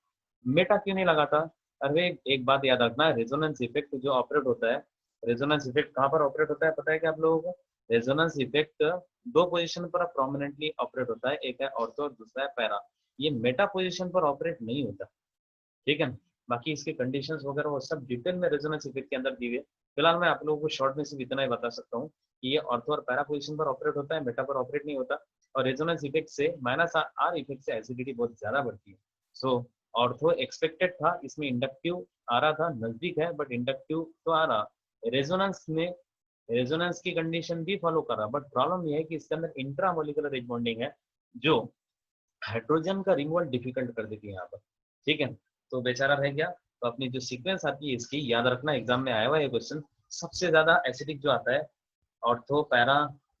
Speaker 1: मेटा क्यों नहीं लगाता, अरे एक बात याद रखना, रेजोनेंस इफेक्ट जो ऑपरेट होता है, रेजोनेंस इफेक्ट कहाँ पर ऑपरेट होता है पता है क्या आप लोगों को। रेजोनेंस इफेक्ट दो पोजीशन पर प्रोमिनेंटली ऑपरेट होता है, एक है ऑर्थो और दूसरा है पैरा। ये मेटा पोजीशन पर ऑपरेट नहीं होता, ठीक है ना। बाकी इसके कंडीशंस वगैरह वो सब डिटेल में रेजोनेंस इफेक्ट के अंदर दी हुई है। फिलहाल मैं आप लोगों को शॉर्ट में सिर्फ इतना ही बता सकता हूँ कि ये ऑर्थो और पैरा पोजीशन पर ऑपरेट होता है, मेटा पर ऑपरेट नहीं होता। और रेजोनेंस इफेक्ट से माइनस आर इफेक्ट से एसिडिटी बहुत ज्यादा बढ़ती है। सो ऑर्थो एक्सपेक्टेड था, इसमें इंडक्टिव आ रहा था, नजदीक है बट इंडक्टिव तो आ रहा। रेजोनेंस में रेजोनेंस की कंडीशन भी फॉलो कर रहा, बट प्रॉब्लम यह है कि इसके अंदर इंट्रामोलिकुलर एज बॉन्डिंग है जो हाइड्रोजन का रिमूवल डिफिकल्ट कर देती है यहाँ पर, ठीक है। तो बेचारा रह गया। तो अपनी जो सीक्वेंस आती है इसकी याद रखना, एग्जाम में आया हुआ ये क्वेश्चन। सबसे ज्यादा एसिडिक जो आता है ऑर्थो पैरा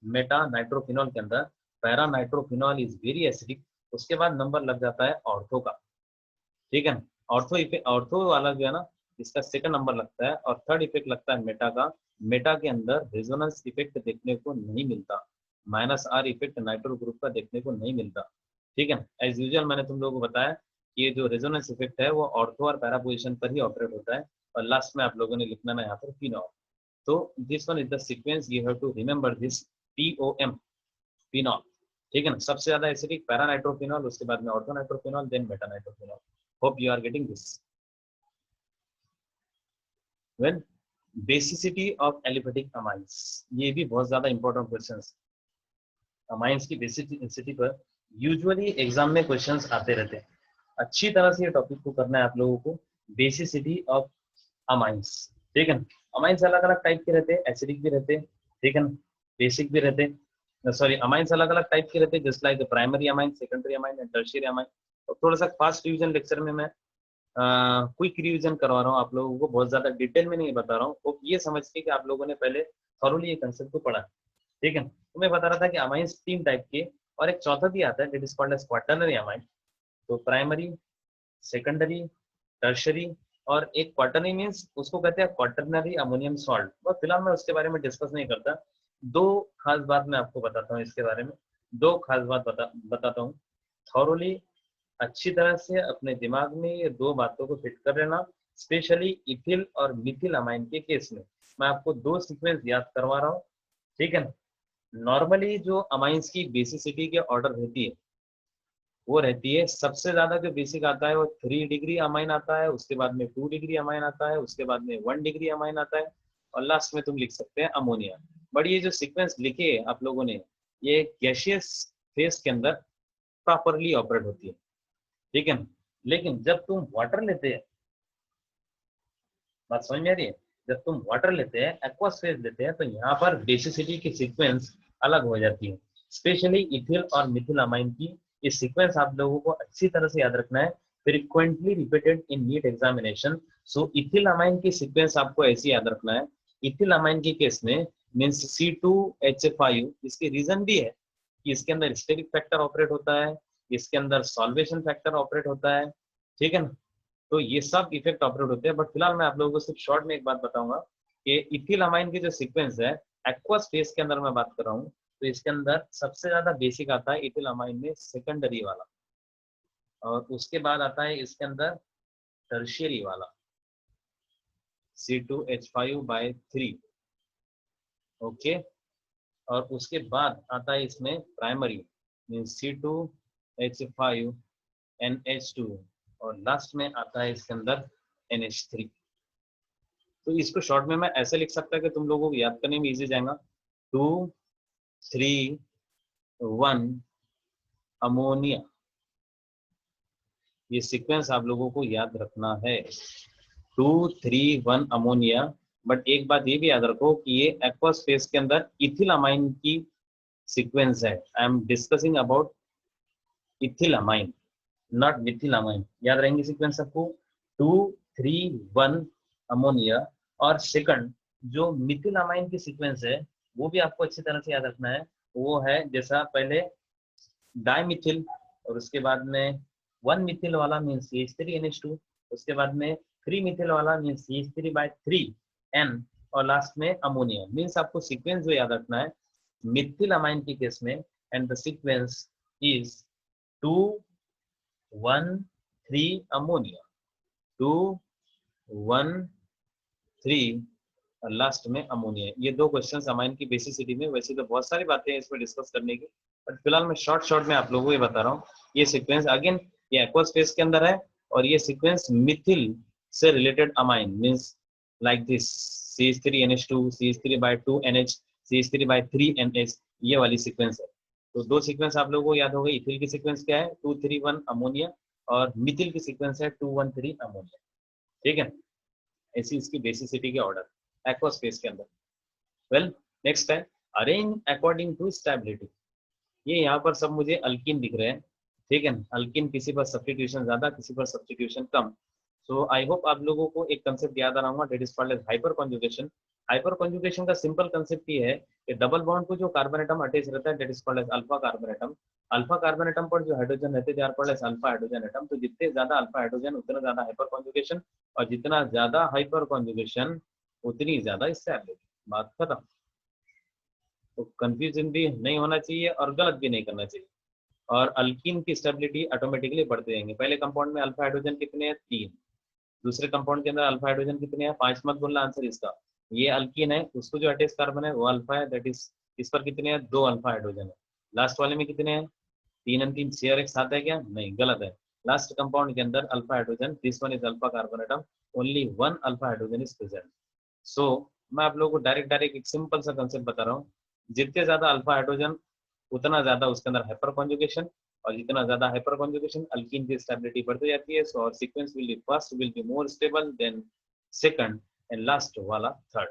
Speaker 1: मेटा नाइट्रोफिनॉल के अंदर, para nitrophenol is very acidic. उसके बाद नंबर लग जाता है ऑर्थो का, ठीक है ना। ऑर्थो वाला जो है ना, इसका सेकंड नंबर लगता है, और थर्ड इफेक्ट लगता है मेटा का। मेटा के अंदर रेजोनेंस इफेक्ट देखने को नहीं मिलता, -R इफेक्ट नाइट्रो ग्रुप का देखने को नहीं मिलता, ठीक है। एज यूजुअल मैंने तुम लोगों को बताया कि ये जो रेजोनेंस इफेक्ट है वो ऑर्थो और पैरा पोजिशन पर ही ऑपरेट होता है। और लास्ट में आप लोगों ने लिखना है यहाँ पर फिनॉल। तो this one is the sequence, you have to remember this, POM, phenol, ठीक है ना। सबसे ज्यादा एसिडिक पैरा नाइट्रोफिनॉल, उसके बाद में ortho nitrophenol, then meta nitrophenol. Hope you are getting this. Well, basicity of aliphatic amines, ये भी बहुत ज्यादा इंपॉर्टेंट क्वेश्चन। अमाइंस की बेसिसिटी पर यूजुअली एग्जाम में क्वेश्चंस आते रहते हैं। अच्छी तरह से ये टॉपिक को करना है आप लोगों को, बेसिसिटी ऑफ अमाइंस, ठीक है ना। अमाइंस अलग अलग टाइप के रहते हैं, एसिडिक भी रहते हैं, ठीक है ना, बेसिक भी रहते हैं, सॉरी अमाइंस अलग अलग टाइप के रहते हैं, just like primary amine, secondary amine and tertiary amine. और थोड़ा सा फास्ट रिवीजन लेक्चर में मैं क्विक रिवीजन करवा रहा हूँ आप लोगों को, बहुत ज्यादा डिटेल में नहीं बता रहा हूँ। तो ये समझ के कि आप लोगों ने पहले थॉरोली ये कंसेप्ट को पढ़ा, ठीक है। तो मैं बता रहा था कि अमाइंस 3 टाइप के, और एक चौथा भी आता है, that is called as quaternary amine. तो प्राइमरी, सेकेंडरी, टर्शरी, और एक क्वाटर्नरी मीन्स उसको कहते हैं क्वाटर्नरी अमोनियम सॉल्ट। और फिलहाल मैं उसके बारे में डिस्कस नहीं करता। दो खास बात मैं आपको बताता हूँ इसके बारे में, दो खास बात बताता हूँ। थॉरोली अच्छी तरह से अपने दिमाग में ये दो बातों को फिट कर लेना। स्पेशली इथिल और मिथिल अमाइन के केस में मैं आपको दो सीक्वेंस याद करवा रहा हूँ, ठीक है ना। नॉर्मली जो अमाइंस की बेसिसिटी के ऑर्डर रहती है वो रहती है, सबसे ज्यादा जो बेसिक आता है वो 3 डिग्री अमाइन आता है, उसके बाद में 2 डिग्री अमाइन आता है, उसके बाद में 1 डिग्री अमाइन आता है, और लास्ट में तुम लिख सकते हैं अमोनिया। बट ये जो सीक्वेंस लिखे आप लोगों ने, ये गैसियस फेस के अंदर प्रॉपरली ऑपरेट होती है, ठीक है ना। लेकिन जब तुम वाटर लेते हैं, बात समझ में आ रही है, जब तुम वाटर लेते हैं, एक्वस फेज लेते हैं, तो यहाँ पर बेसिसिटी की सीक्वेंस अलग हो जाती है। स्पेशली इथिल और मिथिल अमाइन की ये सीक्वेंस आप लोगों को अच्छी तरह से याद रखना है, frequently repeated in NEET examination. So ethyl amine की सीक्वेंस आपको ऐसी याद रखना है। इथिल अमाइन के केस में मीन्स C2H5, इसके रीजन भी है कि इसके अंदर स्टेरिक फैक्टर ऑपरेट होता है, इसके अंदर सॉल्वेशन फैक्टर ऑपरेट होता है, ठीक है ना। तो ये सब इफेक्ट ऑपरेट होते हैं। बट फिलहाल मैं आप लोगों को सिर्फ शॉर्ट में एक बात बताऊंगा कि इथिल अमाइन की जो सीक्वेंस है एक्वस फेज के अंदर मैं बात कर रहा हूँ, तो इसके अंदर सबसे ज्यादा बेसिक आता है इथिल अमाइन में सेकेंडरी वाला, और उसके बाद आता है इसके अंदर टर्शियरी वाला C2H5/3, ओके। और उसके बाद आता है इसमें प्राइमरी मीन्स C2H5NH2, और लास्ट में आता है इसके अंदर NH3। तो इसको शॉर्ट में मैं ऐसे लिख सकता कि तुम लोगों को याद करने में इजी जाएगा, 2 3 1 अमोनिया। ये सीक्वेंस आप लोगों को याद रखना है, 2 3 1 अमोनिया। बट एक बात ये भी याद रखो कि ये एक्वस फेज के अंदर इथिल अमाइन की सीक्वेंस है। I am discussing about ethyl amine, not Mithil amine. याद रहेंगे सीक्वेंस सबको, 2 3 1 अमोनिया। और सेकंड जो मिथिल अमाइन की सीक्वेंस है वो भी आपको अच्छी तरह से याद रखना है। वो है जैसा पहले डाइमिथिल, और उसके बाद में 1 मिथिल वाला मीन्स CH3NH2, उसके बाद में 3 मिथिल वाला मीन्स CH3/3N, और लास्ट में अमोनिया। मीन्स आपको सीक्वेंस जो याद रखना है मिथिल अमाइन के केस में, and the sequence is 2 1 3 ammonia, 2 1 3, और लास्ट में अमोनिया। ये दो क्वेश्चंस अमाइन की बेसिसिटी में, वैसे तो बहुत सारी बातें हैं इसमें डिस्कस करने की, बट फिलहाल मैं शॉर्ट में आप लोगों को ये बता रहा हूँ। ये सीक्वेंस अगेन ये एक्वस फेज के अंदर है, और ये सीक्वेंस मिथिल से related amine means like this CH3NH2, CH3/2NH, CH3/3NH, ये वाली सीक्वेंस है। तो दो सीक्वेंस आप लोगों को याद हो गई। इथिल की सीक्वेंस क्या है, 2 3 1 अमोनिया, और मिथिल की सीक्वेंस है 2 1 3 अमोनिया, ठीक है। ऐसी इसकी बेसिसिटी के ऑर्डर एक्वस फेज के अंदर। वेल, नेक्स्ट है अरेंज अकॉर्डिंग टू स्टेबिलिटी। ये यहाँ पर सब मुझे अल्किन दिख रहे हैं, ठीक है ना। अल्किन किसी पर सब्स्टिट्यूशन ज्यादा, किसी पर substitution come. So I hope आप लोगों को एक कंसेप्ट याद आ रहा होगा, that is called as hyperconjugation. Hyperconjugation का सिंपल कंसेप्ट ये है कि डबल बॉन्ड को जो कार्बन एटम अटैच रहता है that is called as alpha carbon atom. Alpha carbon atom पर जो हाइड्रोजन रहते हैं they are called as alpha hydrogen atom. तो जितने ज्यादा अल्फा हाइड्रोजन उतना ज्यादा हाइपर कॉन्जुगेशन, और जितना ज्यादा हाइपर कॉन्जुगेशन उतनी ज्यादा स्टेबिलिटी। बात खत्म। तो कंफ्यूजन भी नहीं होना चाहिए और गलत भी नहीं करना चाहिए। और अल्कीन की स्टेबिलिटी ऑटोमेटिकली बढ़ते जाएंगे। पहले कंपाउंड में अल्फा हाइड्रोजन कितने हैं? 3। दूसरे कंपाउंड के अंदर अल्फा हाइड्रोजन कितने हैं? 5 मत बोलना आंसर इसका। ये अल्कीन है, उसको जो अटैच कार्बन है वो अल्फा है, दैट इज इस पर कितने हैं? 2 अल्फा हाइड्रोजन है। लास्ट वाले में कितने हैं? 3 और 3 शेयर एक साथ है क्या? नहीं, गलत है। लास्ट कंपाउंड के अंदर alpha hydrogen, this one is alpha carbon atom, only 1 alpha hydrogen is present. So मैं आप लोगों को डायरेक्ट डायरेक्ट एक सिंपल सा कंसेप्ट बता रहा हूँ। जितने ज्यादा अल्फा हाइड्रोजन उतना ज्यादा उसके अंदर हाइपर कॉन्जुगेशन, और जितना ज्यादा हाइपर कॉन्जुगेशन अल्कीन की स्टेबिलिटी बढ़ती जाती है। सो और sequence will be first will be more stable than second and last वाला third.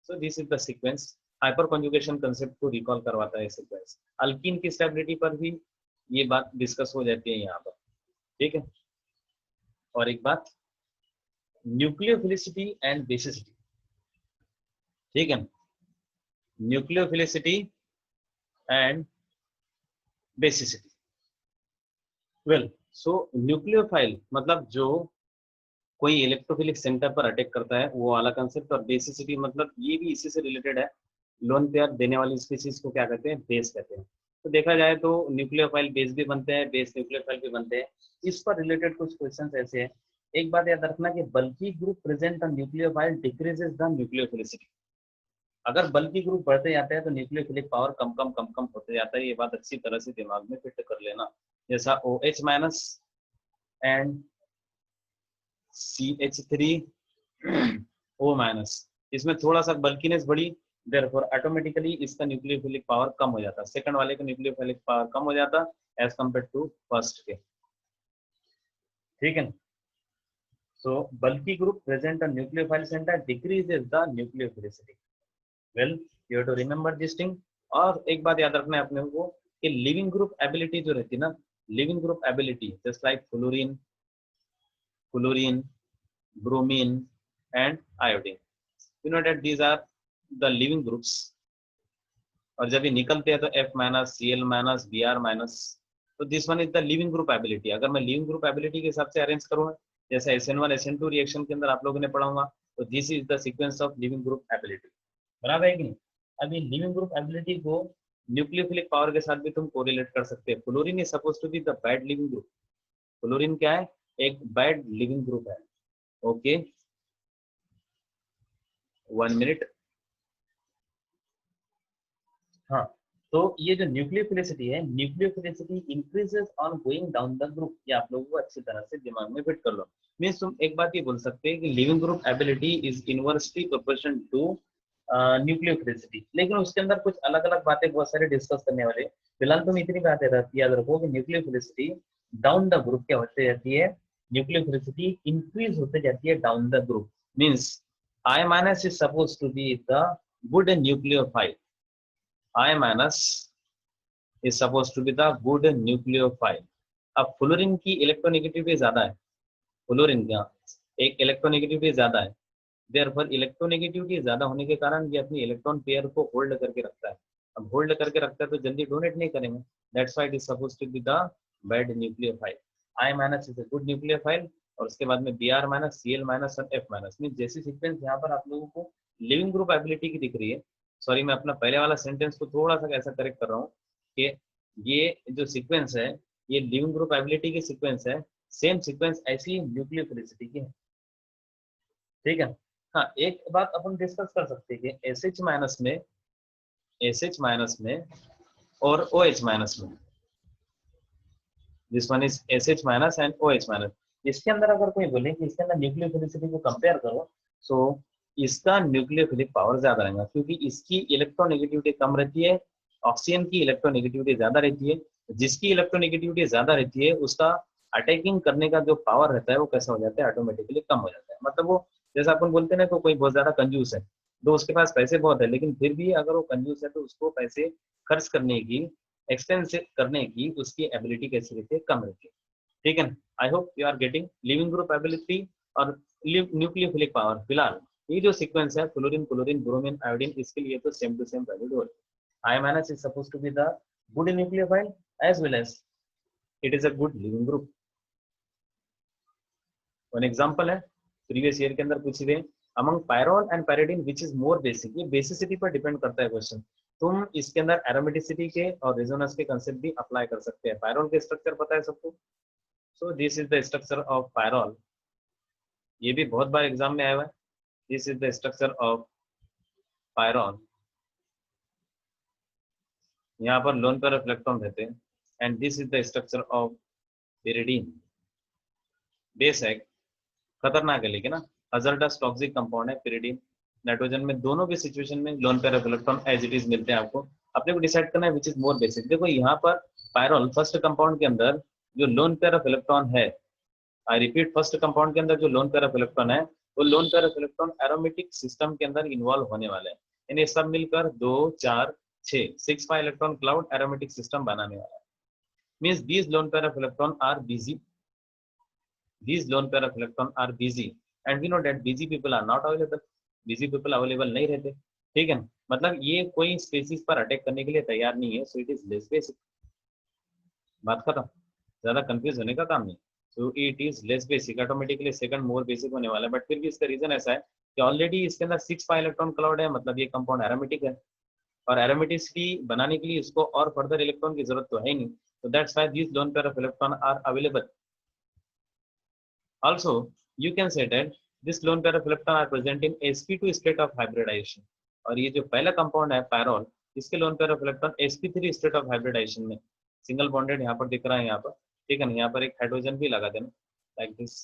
Speaker 1: So this is the sequence. Hyper conjugation concept को रिकॉल करवाता है सीक्वेंस। अल्कीन की स्टेबिलिटी पर भी ये बात डिस्कस हो जाती है यहाँ पर, ठीक है। और एक बात, न्यूक्लियोफिलिसिटी एंड बेसिसिटी, ठीक है। Nucleophilicity and basicity. Well, so nucleophile मतलब जो कोई इलेक्ट्रोफिलिक सेंटर पर अटैक करता है वो वाला कंसेप्ट, और बेसिसिटी मतलब ये भी इसी से रिलेटेड है। लोन पेयर देने वाली स्पीसीज को क्या कहते हैं? बेस कहते हैं। तो देखा जाए तो न्यूक्लियोफाइल बेस भी बनते हैं, बेस न्यूक्लियोफाइल भी बनते हैं। इस पर रिलेटेड कुछ क्वेश्चंस ऐसे हैं। एक बात याद रखना कि बल्कि group present on nucleophile decreases the nucleophilicity. अगर बल्कि ग्रुप बढ़ते जाते हैं तो न्यूक्लियोफिलिक पावर कम कम कम कम होते जाता है। ये बात अच्छी तरह से दिमाग में फिट कर लेना। जैसा OH minus and CH3 O minus, इसमें थोड़ा सा बल्कीनेस बढ़ी, देयरफॉर ऑटोमेटिकली इसका न्यूक्लियोफिलिक पावर कम हो जाता है। सेकंड वाले का न्यूक्लियोफिलिक पावर कम हो जाता एज कंपेयर टू फर्स्ट के, ठीक है। So bulky group present on nucleophile center decreases the nucleophilicity. Well, you have to remember this thing. और एक बात याद रखना है अपने को कि लिविंग ग्रुप एबिलिटी जो रहती है ना, leaving group ability just like fluorine, chlorine, bromine and iodine, you know that these are the leaving groups. और जब ये निकलते हैं तो F minus, Cl minus, Br minus, तो this one is the leaving group ability. अगर मैं living group ability के हिसाब से अरेंज करूँ, जैसे SN1 SN2 रिएक्शन के अंदर आप लोगों ने पढ़ा होगा, तो this is the sequence of leaving group ability. बराबर है कि नहीं? अभी लिविंग ग्रुप एबिलिटी को न्यूक्लियोफिलिक पावर के साथ भी तुम कोरिलेट कर सकते हैं। Fluorine is suppose to be the bad leaving group. Fluorine क्या है? एक बैड लिविंग ग्रुप है। Okay, 1 minute. हाँ, तो ये जो न्यूक्लियोफिलिसिटी है, nucleophilicity increases on going down the group. ये आप लोगों को अच्छी तरह से दिमाग में फिट कर लो। मीन्स तुम एक बात ये बोल सकते हैं कि leaving group ability is inversely proportional to nucleophilicity. लेकिन उसके अंदर कुछ अलग अलग बातें बहुत सारे डिस्कस करने वाले। फिलहाल तुम इतनी बातें याद रखो कि न्यूक्लियोफिलिसिटी डाउन द ग्रुप क्या होती जाती है? न्यूक्लियोफिलिसिटी इंक्रीज होते जाती है down the group. Means I minus is supposed to be the good nucleophile. I minus is supposed to be the good nucleophile. अब फ्लोरीन की इलेक्ट्रोनेगेटिविटी ज्यादा है, फ्लोरीन का एक इलेक्ट्रोनेगेटिविटी ज्यादा है। देयरफॉर इलेक्ट्रोनेगेटिविटी ज्यादा होने के कारण ये अपनी इलेक्ट्रॉन पेयर को होल्ड करके रखता है। अब होल्ड करके रखता है तो जल्दी डोनेट नहीं करेंगे, that's why it is supposed to be the bad nucleophile. I minus is a good nucleophile, और उसके बाद में Br माइनस, Cl माइनस और F माइनस। मीन जैसी सीक्वेंस यहाँ पर आप लोगों को लिविंग ग्रुप एबिलिटी की दिख रही है। सॉरी, मैं अपना पहले वाला सेंटेंस को थोड़ा सा ऐसा करेक्ट कर रहा हूँ कि ये जो सीक्वेंस है ये लिविंग ग्रुप एबिलिटी की सीक्वेंस है। सेम सीक्वेंस ऐसी न्यूक्लियोफिलिसिटी की है, ठीक है। हाँ, एक बात अपन डिस्कस कर सकते हैं कि SH माइनस में और OH माइनस में, this one is SH minus and OH minus, इसके अंदर अगर कोई बोले कि इसके अंदर न्यूक्लियोफिलिसिटी को कंपेयर करो, सो इसका न्यूक्लियोफिलिक पावर ज्यादा रहेगा क्योंकि इसकी इलेक्ट्रोनेगेटिविटी कम रहती है, ऑक्सीजन की इलेक्ट्रोनेगेटिविटी ज्यादा रहती है। जिसकी इलेक्ट्रोनेगेटिविटी ज्यादा रहती है उसका अटैकिंग करने का जो पावर रहता है वो कैसा हो जाता है? ऑटोमेटिकली कम हो जाता है। मतलब वो जैसा अपन बोलते हैं ना, तो कोई बहुत ज्यादा कंजूस है, तो उसके पास पैसे बहुत है, लेकिन फिर भी अगर वो कंजूस है तो उसको पैसे खर्च करने की, एक्सपेंस करने की उसकी एबिलिटी कैसी रहती है? कम रहती है, ठीक है। I hope you are getting leaving group ability और न्यूक्लियोफिलिक पावर, फिलहाल ये जो सीक्वेंस है फ्लोरीन, क्लोरीन, ब्रोमीन, आयोडीन, इसके लिए तो सेम टू सेम वैल्यू हो। I- is supposed to be the good nucleophile as well as it is a good living group. One example है प्रीवियस ईयर के अंदर पूछे गए, among pyrrole and pyridine which is more basic. ये basicity पर depend करता है question. तुम इसके अंदर एरोमेटिसिटी के और रेजोनेंस के कंसेप्ट भी अप्लाई कर सकते हैं। पायरोल के स्ट्रक्चर पता है सबको, so this is the structure of pyrrole. ये भी बहुत बार एग्जाम में आया हुआ है। This is the structure of pyrrole. यहाँ पर लोन पेयर ऑफ इलेक्ट्रॉन रहते हैं and this is the structure of pyridine. Base है, खतरनाक है लेकिन ना, हजार्डस टॉक्सिक कंपाउंड है पेरिडीन। नाइट्रोजन में दोनों भी सिचुएशन में lone pair of electron as it is मिलते हैं आपको। अपने को डिसाइड करना है विच इज मोर बेसिक। देखो यहाँ पर पायरोल फर्स्ट कंपाउंड के अंदर जो लोन पेयर ऑफ इलेक्ट्रॉन है, आई रिपीट, फर्स्ट कंपाउंड के अंदर जो लोन पेयर ऑफ इलेक्ट्रॉन है वो loan pair of electron aromatic system के अंदर इन्वॉल्व होने वाले हैं। इन्हें सब मिलकर 2 4 6 6 pi electron cloud aromatic system बनाने वाला है। Means these lone pair of electron are busy, these lone pair of electron are busy and we know that busy people are not available, busy people available नहीं रहते, ठीक है। मतलब ये कोई स्पेसिस पर अटैक करने के लिए तैयार नहीं है, so it is less basic. बात खत्म, ज्यादा कंफ्यूज होने का काम नहीं। So it is less basic, automatically second more basic होने वाला है। बट फिर भी इसका रीजन ऐसा है कि ऑलरेडी इसके अंदर 6 पाई इलेक्ट्रॉन क्लाउड है, मतलब ये कंपाउंड एरोमेटिक है और एरोमेटिसिटी बनाने के लिए इसको और फर्दर इलेक्ट्रॉन की जरूरत तो है नहीं। so that's why these lone pair of electron are available. Also, you can say that this lone pair of electron are present in sp2 state of hybridization. और ये जो पहला कंपाउंड है पैरोल, इसके lone pair of electron sp3 state of hybridization में single bonded यहाँ पर दिख रहा है यहाँ पर, ठीक है ना। यहाँ पर एक हाइड्रोजन भी लगा देना लाइक दिस।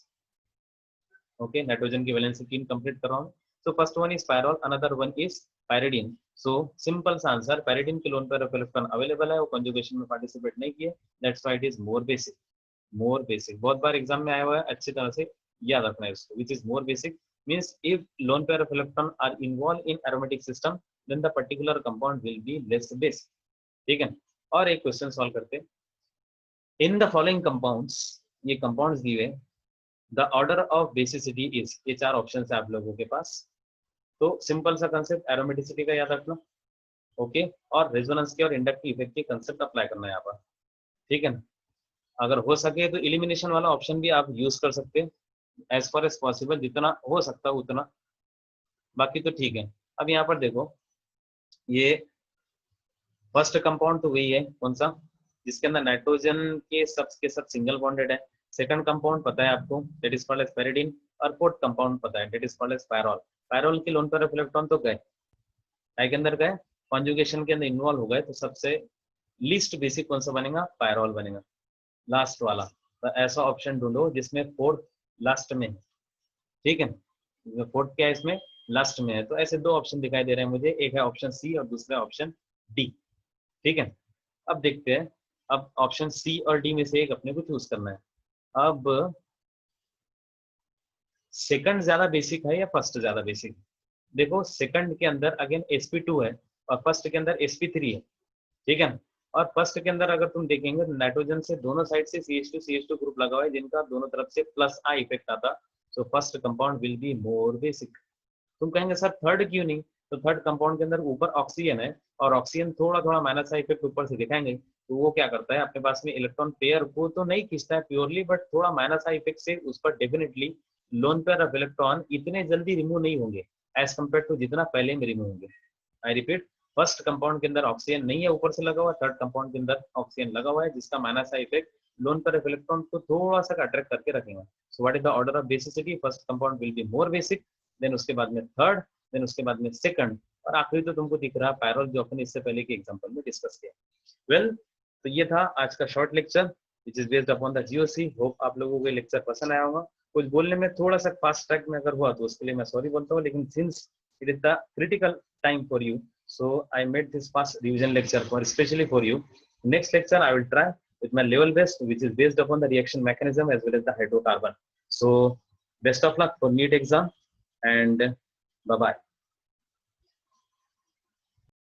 Speaker 1: ओके, नाइट्रोजन की वैलेंसी 3 कंप्लीट कर रहा हूँ। So first one is pyrrole, another one is pyridine. So simple सा आंसर, पैरिडीन के lone pair of electron available है, वो कंजुगेशन में पार्टिसिपेट नहीं किए, that's why it is more basic. More basic बहुत बार एग्जाम में आया हुआ है, अच्छी तरह से याद रखना है इसको। Which is more basic means if lone pair of electron are involve in aromatic system then the particular compound will be less basic, ठीक है। और एक क्वेश्चन सॉल्व करते हैं। इन द फॉलोइंग कंपाउंड्स, ये कंपाउंड्स दिए हुए, the order of basicity is, ये 4 ऑप्शन है आप लोगों के पास। तो सिंपल सा कंसेप्ट एरोमेटिसिटी का याद रखना, ओके, और रेजोनेंस के और इंडक्टिव इफेक्ट के कंसेप्ट अप्लाई करना है यहाँ पर, ठीक है ना। अगर हो सके तो इलिमिनेशन वाला ऑप्शन भी आप यूज कर सकते हैं एज फार एज पॉसिबल, जितना हो सकता है उतना, बाकी तो ठीक है। अब यहाँ पर देखो, ये फर्स्ट कंपाउंड तो वही है, कौन सा, जिसके अंदर नाइट्रोजन के सब सिंगल बॉन्डेड है। सेकंड कंपाउंड पता है आपको, that is called as pyridine. और फोर्थ कंपाउंड पता है, that is called as pyrrole. Pyrrole के लोन पेयर ऑफ इलेक्ट्रॉन तो गए, के अंदर गए, कॉन्जुगेशन के अंदर इन्वॉल्व हो गए, तो सबसे लीस्ट बेसिक कौन सा बनेगा, पैरोल बनेगा, लास्ट वाला। तो ऐसा ऑप्शन ढूंढो जिसमें फोर्थ लास्ट में है, ठीक है। फोर्थ क्या है इसमें, लास्ट में है। तो ऐसे 2 ऑप्शन दिखाई दे रहे हैं मुझे, एक है ऑप्शन सी और दूसरा ऑप्शन डी, ठीक है। अब देखते हैं, अब ऑप्शन सी और डी में से एक अपने को चूज करना है। अब सेकंड ज्यादा बेसिक है या फर्स्ट ज्यादा बेसिक? देखो सेकंड के अंदर अगेन sp2 है और फर्स्ट के अंदर sp3 है, ठीक है। और फर्स्ट के अंदर अगर तुम देखेंगे तो नाइट्रोजन से दोनों साइड से CH2 ग्रुप लगा हुआ है, जिनका दोनों तरफ से प्लस I इफेक्ट आता। So first compound will be more basic. तुम कहेंगे सर थर्ड क्यों नहीं? तो थर्ड कंपाउंड के अंदर ऊपर ऑक्सीजन है और ऑक्सीजन थोड़ा थोड़ा माइनस आई इफेक्ट ऊपर से दिखाएंगे, तो वो क्या करता है, अपने पास में इलेक्ट्रॉन पेयर को तो नहीं खींचता है प्योरली, बट थोड़ा माइनस आई इफेक्ट से उस पर definitely loan pair of electron इतने जल्दी रिमूव नहीं होंगे एज कम्पेयर टू जितना पहले में रिमूव होंगे। आई रिपीट, फर्स्ट कंपाउंड के अंदर ऑक्सीजन नहीं है ऊपर से लगा हुआ, थर्ड कंपाउंड के अंदर ऑक्सीजन लगा हुआ है, जिसका minus I effect lone pair of electron को थोड़ा सा अट्रैक्ट करके रखेंगे। So what is the order of basicity? First compound will be more basic, then उसके बाद में थर्ड, देन उसके बाद में सेकंड, और आखिरी तो तुमको दिख रहा है पैरोल, जो अपन इससे पहले के एग्जांपल में डिस्कस किया। वेल, तो ये था आज का short lecture which is based upon the GOC. Hope आप लोगों को ये लेक्चर पसंद आया होगा। कुछ बोलने में थोड़ा सा फास्ट ट्रैक में अगर हुआ तो उसके लिए मैं सॉरी बोलता हूँ, लेकिन since it is the critical time for you, so I made this fast revision lecture for especially for you. Next lecture I will try with my level best, which is based upon the reaction mechanism as well as the hydrocarbon. So best of luck for NEET exam and bye bye.